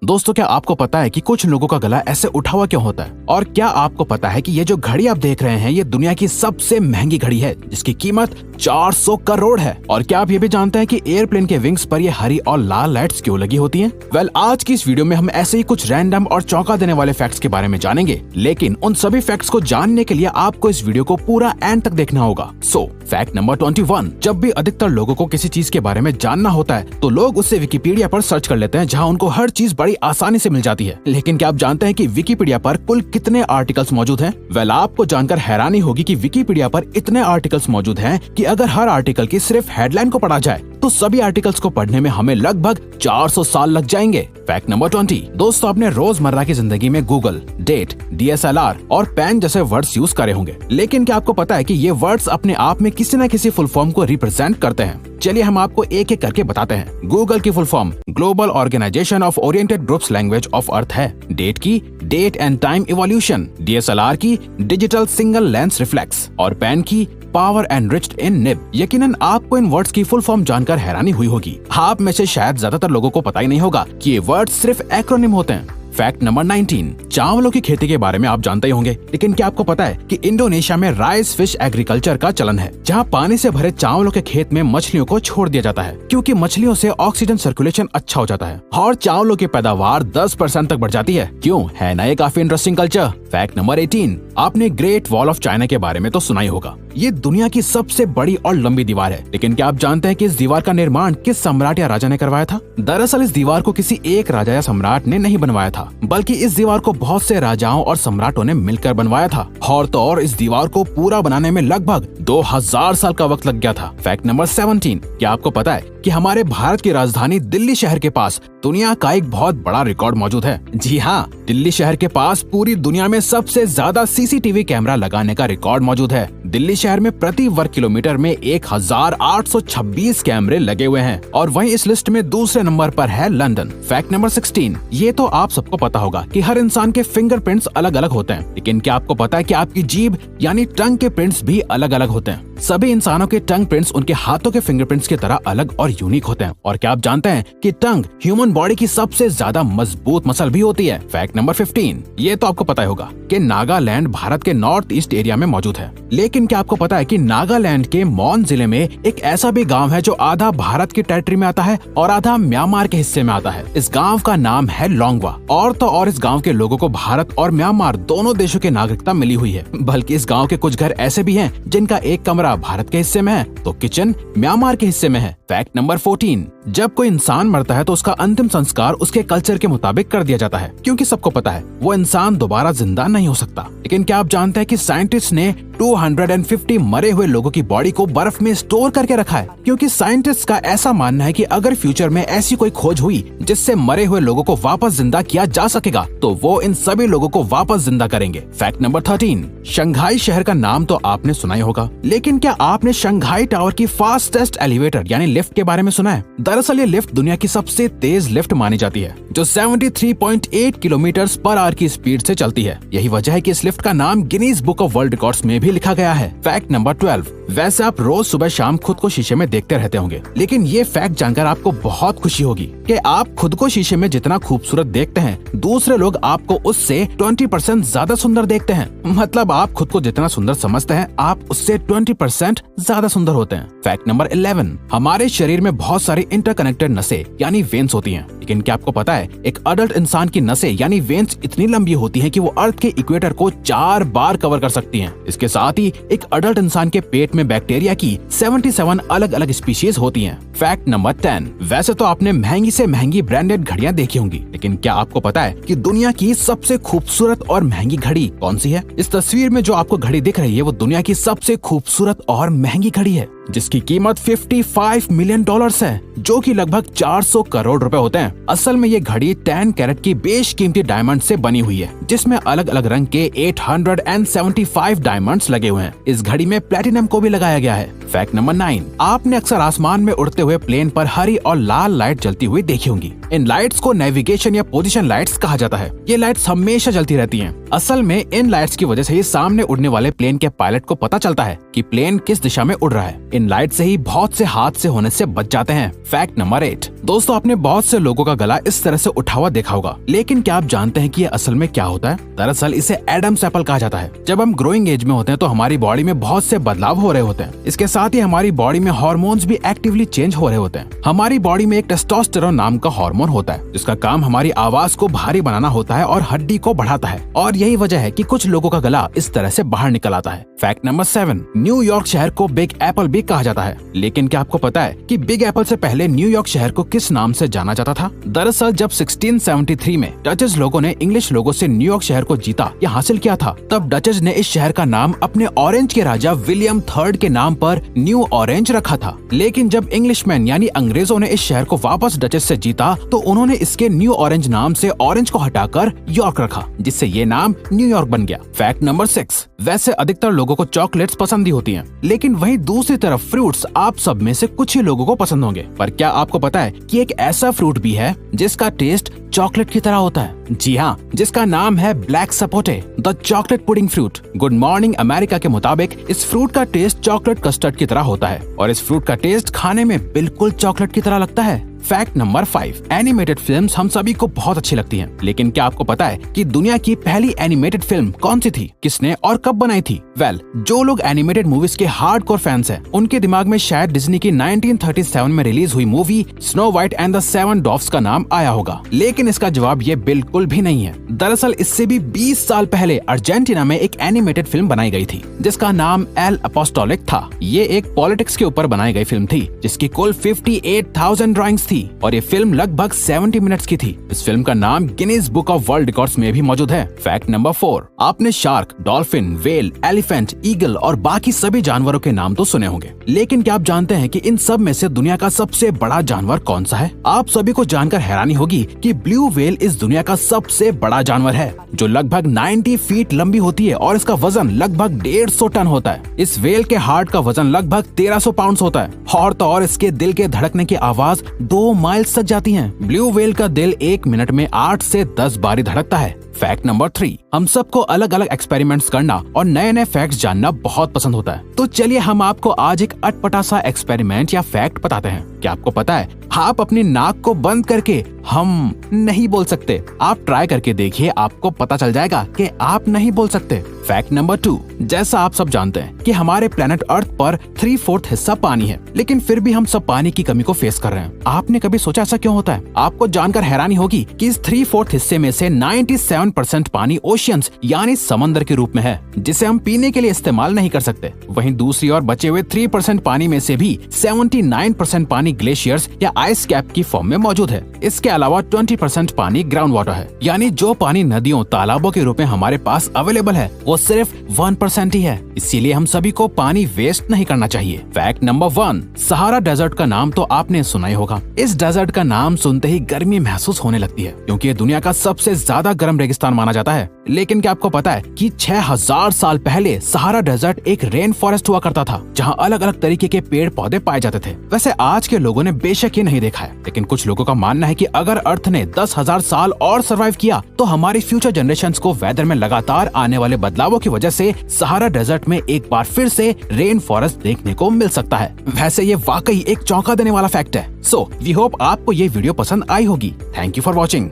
दोस्तों, क्या आपको पता है कि कुछ लोगों का गला ऐसे उठा हुआ क्यों होता है? और क्या आपको पता है कि ये जो घड़ी आप देख रहे हैं ये दुनिया की सबसे महंगी घड़ी है जिसकी कीमत 400 करोड़ है? और क्या आप ये भी जानते हैं कि एयरप्लेन के विंग्स पर ये हरी और लाल लाइट्स क्यों लगी होती हैं? आज की इस वीडियो में हम ऐसे ही कुछ रैंडम और चौंका देने वाले फैक्ट्स के बारे में जानेंगे, लेकिन उन सभी फैक्ट्स को जानने के लिए आपको इस वीडियो को पूरा एंड तक देखना होगा। Fact number 21। जब भी अधिकतर लोगों को किसी चीज के बारे में जानना होता है तो लोग उससे विकिपीडिया पर सर्च कर लेते हैं, जहां उनको हर चीज बड़ी आसानी से मिल जाती है। लेकिन क्या आप जानते हैं कि विकिपीडिया पर कुल कितने आर्टिकल्स मौजूद हैं? आपको जानकर हैरानी होगी कि विकिपीडिया पर इतने आर्टिकल्स मौजूद हैं कि अगर हर आर्टिकल की सिर्फ हेडलाइन को पढ़ा जाए तो सभी आर्टिकल्स को पढ़ने में हमें लगभग 400 साल लग जाएंगे। Fact number 20। दोस्तों, अपने रोजमर्रा की जिंदगी में गूगल, डेट, DSLR और पेन जैसे वर्ड्स यूज करे होंगे, लेकिन क्या आपको पता है कि ये वर्ड्स अपने आप में किसी न किसी फुल फॉर्म को रिप्रेजेंट करते हैं? चलिए हम आपको एक एक करके बताते हैं। गूगल की full form global organisation of oriented groups language of earth है। डेट की date and time evolution, DSLR की डिजिटल सिंगल लेंस रिफ्लेक्स और पेन की पावर एनरिच्ड इन निब। यकीनन आपको इन वर्ड्स की फुल फॉर्म जानकर हैरानी हुई होगी। आप में से शायद ज्यादातर लोगों को पता ही नहीं होगा कि ये वर्ड्स सिर्फ एक्रोनिम होते हैं। Fact number 19। चावलों की खेती के बारे में आप जानते ही होंगे, लेकिन क्या आपको पता है कि इंडोनेशिया में राइस फिश एग्रीकल्चर का चलन है, जहां पानी से भरे चावलों के खेत में मछलियों को छोड़ दिया जाता है, क्योंकि मछलियों से ऑक्सीजन सर्कुलेशन अच्छा हो जाता है और चावलों की पैदावार 10% तक बढ़ जाती है। क्यों है ना ये काफी इंटरेस्टिंग कल्चर। Fact number 18। आपने ग्रेट वॉल ऑफ चाइना के बारे में तो सुना ही होगा। ये दुनिया की सबसे बड़ी और लंबी दीवार है, लेकिन क्या आप जानते हैं कि इस दीवार का निर्माण किस सम्राट या राजा ने करवाया था? दरअसल इस दीवार को किसी एक राजा या सम्राट ने नहीं बनवाया था, बल्कि इस दीवार को बहुत से राजाओं और सम्राटों ने मिलकर बनवाया था। और इस दीवार को पूरा बनाने में लगभग 2000 साल का वक्त लग गया था। Fact number 17। क्या आपको पता है कि हमारे भारत की राजधानी दिल्ली शहर के पास दुनिया का एक बहुत बड़ा रिकॉर्ड मौजूद है? जी हाँ, दिल्ली शहर के पास पूरी दुनिया में सबसे ज्यादा CCTV कैमरा लगाने का रिकॉर्ड मौजूद है। दिल्ली शहर में प्रति वर्ग किलोमीटर में 1826 कैमरे लगे हुए हैं और वहीं इस लिस्ट में दूसरे नंबर पर है लंदन। Fact number 16। ये तो आप सबको पता होगा कि हर इंसान के फिंगरप्रिंट्स अलग अलग होते हैं, लेकिन क्या आपको पता है कि आपकी जीभ यानी टंग के प्रिंट्स भी अलग अलग होते हैं? सभी इंसानों के टंग प्रिंट्स उनके हाथों के फिंगरप्रिंट्स की तरह अलग और यूनिक होते हैं। और क्या आप जानते हैं कि टंग ह्यूमन बॉडी की सबसे ज्यादा मजबूत मसल भी होती है? Fact number 15। ये तो आपको पता ही होगा कि नागालैंड भारत के नॉर्थ ईस्ट एरिया में मौजूद है, लेकिन क्या आपको पता है कि नागालैंड के मॉन जिले में एक ऐसा भी गाँव है जो आधा भारत की टेरिटरी में आता है और आधा म्यांमार के हिस्से में आता है। इस गाँव का नाम है लोंगवा। और इस गाँव के लोगों को भारत और म्यांमार दोनों देशों की नागरिकता मिली हुई है। बल्कि इस गाँव के कुछ घर ऐसे भी हैं जिनका एक कमरा भारत के हिस्से में है तो किचन म्यांमार के हिस्से में है। Fact number 14। जब कोई इंसान मरता है तो उसका अंतिम संस्कार उसके कल्चर के मुताबिक कर दिया जाता है, क्योंकि सबको पता है वो इंसान दोबारा जिंदा नहीं हो सकता। लेकिन क्या आप जानते हैं कि साइंटिस्ट ने 250 मरे हुए लोगों की बॉडी को बर्फ में स्टोर करके रखा है, क्योंकि साइंटिस्ट का ऐसा मानना है कि अगर फ्यूचर में ऐसी कोई खोज हुई जिससे मरे हुए लोगों को वापस जिंदा किया जा सकेगा तो वो इन सभी लोगों को वापस जिंदा करेंगे। Fact number 13। शंघाई शहर का नाम तो आपने सुना ही होगा, लेकिन क्या आपने शंघाई टावर की फास्टेस्ट एलिवेटर यानी लिफ्ट के बारे में सुना है? दरअसल ये लिफ्ट दुनिया की सबसे तेज लिफ्ट मानी जाती है, जो 73.8 किलोमीटर पर आवर की स्पीड से चलती है। यही वजह है कि इस लिफ्ट का नाम Guinness book of world records में भी लिखा गया है। Fact number 12। वैसे आप रोज सुबह शाम खुद को शीशे में देखते रहते होंगे, लेकिन ये फैक्ट जानकर आपको बहुत खुशी होगी कि आप खुद को शीशे में जितना खूबसूरत देखते हैं, दूसरे लोग आपको उससे 20% ज्यादा सुंदर देखते हैं। मतलब आप खुद को जितना सुंदर समझते हैं, आप उससे 20% ज्यादा सुंदर होते हैं। Fact number 11। हमारे शरीर में बहुत सारी इंटरकनेक्टेड नसें यानी वेन्स होती हैं, लेकिन क्या आपको पता है एक अडल्ट इंसान की नसें यानी वेन्स इतनी लंबी होती हैं कि वो अर्थ के इक्वेटर को 4 बार कवर कर सकती हैं। इसके साथ ही एक अडल्ट इंसान के पेट में बैक्टीरिया की 77 अलग अलग स्पीशीज होती हैं। Fact number 10। वैसे तो आपने महंगी से महंगी ब्रांडेड घड़ियां देखी होंगी, लेकिन क्या आपको पता है कि दुनिया की सबसे खूबसूरत और महंगी घड़ी कौन सी है? इस तस्वीर में जो आपको घड़ी दिख रही है वो दुनिया की सबसे खूबसूरत और महंगी घड़ी है, जिसकी कीमत $55 मिलियन है, जो कि लगभग 400 करोड़ रुपए होते हैं। असल में ये घड़ी 10 कैरेट की बेशकीमती डायमंड से बनी हुई है, जिसमें अलग अलग रंग के 875 डायमंड्स लगे हुए हैं। इस घड़ी में प्लेटिनम को भी लगाया गया है। Fact number 9। आपने अक्सर आसमान में उड़ते हुए प्लेन पर हरी और लाल लाइट जलती हुई देखी होंगी। इन लाइट्स को नेविगेशन या पोजीशन लाइट्स कहा जाता है। ये लाइट्स हमेशा जलती रहती हैं। असल में इन लाइट्स की वजह से ही सामने उड़ने वाले प्लेन के पायलट को पता चलता है कि प्लेन किस दिशा में उड़ रहा है। इन लाइट से ही बहुत से हादसे होने से बच जाते हैं। Fact number 8। दोस्तों, आपने बहुत से लोगों का गला इस तरह से उठा हुआ देखा होगा, लेकिन क्या आप जानते हैं कि ये असल में क्या होता है? दरअसल इसे एडम्स एप्पल कहा जाता है। जब हम ग्रोइंग एज में होते हैं तो हमारी बॉडी में बहुत से बदलाव हो रहे होते हैं। इसके साथ ही हमारी बॉडी में हार्मोन्स भी एक्टिवली चेंज हो रहे होते हैं। हमारी बॉडी में एक टेस्टोस्टेरोन नाम का हार्मोन होता है, जिसका काम हमारी आवाज को भारी बनाना होता है और हड्डी को बढ़ाता है। और यही वजह है कि कुछ लोगों का गला इस तरह से बाहर निकल आता है। फैक्ट नंबर 7, न्यूयॉर्क शहर को बिग एप्पल भी कहा जाता है। लेकिन क्या आपको पता है कि बिग एप्पल से पहले न्यूयॉर्क शहर को किस नाम से जाना जाता था? दरअसल जब 1673 में डचेस लोगों ने इंग्लिश लोगों से न्यूयॉर्क शहर को जीता या हासिल किया था, तब डचेस ने इस शहर का नाम अपने ऑरेंज के राजा विलियम III के नाम पर न्यू ऑरेंज रखा था। लेकिन जब इंग्लिशमैन यानी अंग्रेजों ने इस शहर को वापस डचेस से जीता तो उन्होंने इसके न्यू ऑरेंज नाम से ऑरेंज को हटाकर यॉर्क रखा, जिससे ये नाम न्यूयॉर्क बन गया। फैक्ट नंबर 6, वैसे अधिकतर लोगों को चॉकलेट्स पसंद ही होती हैं, लेकिन वहीं दूसरी तरफ फ्रूट्स आप सब में से कुछ ही लोगों को पसंद होंगे। पर क्या आपको पता है कि एक ऐसा फ्रूट भी है जिसका टेस्ट चॉकलेट की तरह होता है? जी हाँ, जिसका नाम है black sapote, the chocolate pudding fruit. Good morning America के मुताबिक इस फ्रूट का टेस्ट चॉकलेट कस्टर्ड की तरह होता है और इस फ्रूट का टेस्ट खाने में बिल्कुल चॉकलेट की तरह लगता है। फैक्ट नंबर 5, एनिमेटेड फिल्म्स हम सभी को बहुत अच्छी लगती हैं, लेकिन क्या आपको पता है कि दुनिया की पहली एनिमेटेड फिल्म कौन सी थी, किसने और कब बनाई थी? जो लोग एनिमेटेड मूवीज के हार्डकोर फैंस हैं, उनके दिमाग में शायद डिज्नी की 1937 में रिलीज हुई movie snow white and the 7 डॉर्फ्स का नाम आया होगा, लेकिन इसका जवाब ये बिल्कुल भी नहीं है। दरअसल इससे भी 20 साल पहले अर्जेंटीना में एक एनिमेटेड फिल्म बनाई गई थी जिसका नाम एल अपोस्टोलिक था। ये एक पॉलिटिक्स के ऊपर बनाई गई फिल्म थी जिसकी कुल 58,000 ड्राइंग्स थी और ये फिल्म लगभग 70 मिनट्स की थी। इस फिल्म का नाम Guinness book of world records में भी मौजूद है। फैक्ट नंबर 4, आपने shark, dolphin, well, elephant, eagle और बाकी सभी जानवरों के नाम तो सुने होंगे, लेकिन क्या आप जानते हैं कि इन सब में से दुनिया का सबसे बड़ा जानवर कौन सा है? आप सभी को जानकर हैरानी होगी कि ब्लू व्हेल इस दुनिया का सबसे बड़ा जानवर है, जो लगभग 90 फीट लंबी होती है और इसका वजन लगभग 150 टन होता है। इस व्हेल के हार्ट का वजन लगभग 1300 पाउंड होता है और तो और इसके दिल के धड़कने की आवाज 2 माइल्स तक जाती है। ब्लू व्हेल का दिल 1 मिनट में 8 से 10 बारी धड़कता है। फैक्ट नंबर 3, हम सबको अलग अलग एक्सपेरिमेंट्स करना और नए नए फैक्ट्स जानना बहुत पसंद होता है, तो चलिए हम आपको आज एक अटपटा सा एक्सपेरिमेंट या फैक्ट बताते हैं। क्या आपको पता है आप अपनी नाक को बंद करके हम नहीं बोल सकते? आप ट्राई करके देखिए, आपको पता चल जाएगा कि आप नहीं बोल सकते। फैक्ट नंबर 2, जैसा आप सब जानते हैं कि हमारे प्लेनेट अर्थ पर 3/4 हिस्सा पानी है, लेकिन फिर भी हम सब पानी की कमी को फेस कर रहे हैं। आपने कभी सोचा ऐसा क्यों होता है? आपको जानकर हैरानी होगी कि इस 3/4 हिस्से में से 97% पानी ओशियंस यानी समंदर के रूप में है, जिसे हम पीने के लिए इस्तेमाल नहीं कर सकते। वहीं दूसरी ओर बचे हुए 3% पानी में से भी 79% पानी ग्लेशियर्स या आइस कैप की फॉर्म में मौजूद है। इसके अलावा 20% पानी ग्राउंड वाटर है, यानी जो पानी नदियों, तालाबों के रूप में हमारे पास अवेलेबल है वो सिर्फ 1% ही है। इसीलिए हम सभी को पानी वेस्ट नहीं करना चाहिए। फैक्ट नंबर 1, सहारा डेजर्ट का नाम तो आपने सुना ही होगा। इस डेजर्ट का नाम सुनते ही गर्मी महसूस होने लगती है, क्योंकि ये दुनिया का सबसे ज्यादा गर्म रेगिस्तान माना जाता है। लेकिन क्या आपको पता है कि 6000 साल पहले सहारा डेजर्ट एक रेन फॉरेस्ट हुआ करता था, जहाँ अलग अलग तरीके के पेड़ पौधे पाए जाते थे। वैसे आज के लोगों ने बेशक ये नहीं देखा है, लेकिन कुछ लोगों का मानना है कि अगर अर्थ ने 10,000 साल और सर्वाइव किया तो हमारी फ्यूचर जनरेशंस को वेदर में लगातार आने वाले बदलावों की वजह से सहारा डेजर्ट में एक बार फिर से रेन फॉरेस्ट देखने को मिल सकता है। वैसे ये वाकई एक चौंका देने वाला फैक्ट है। सो वी होप आपको ये वीडियो पसंद आई होगी। Thank you for watching.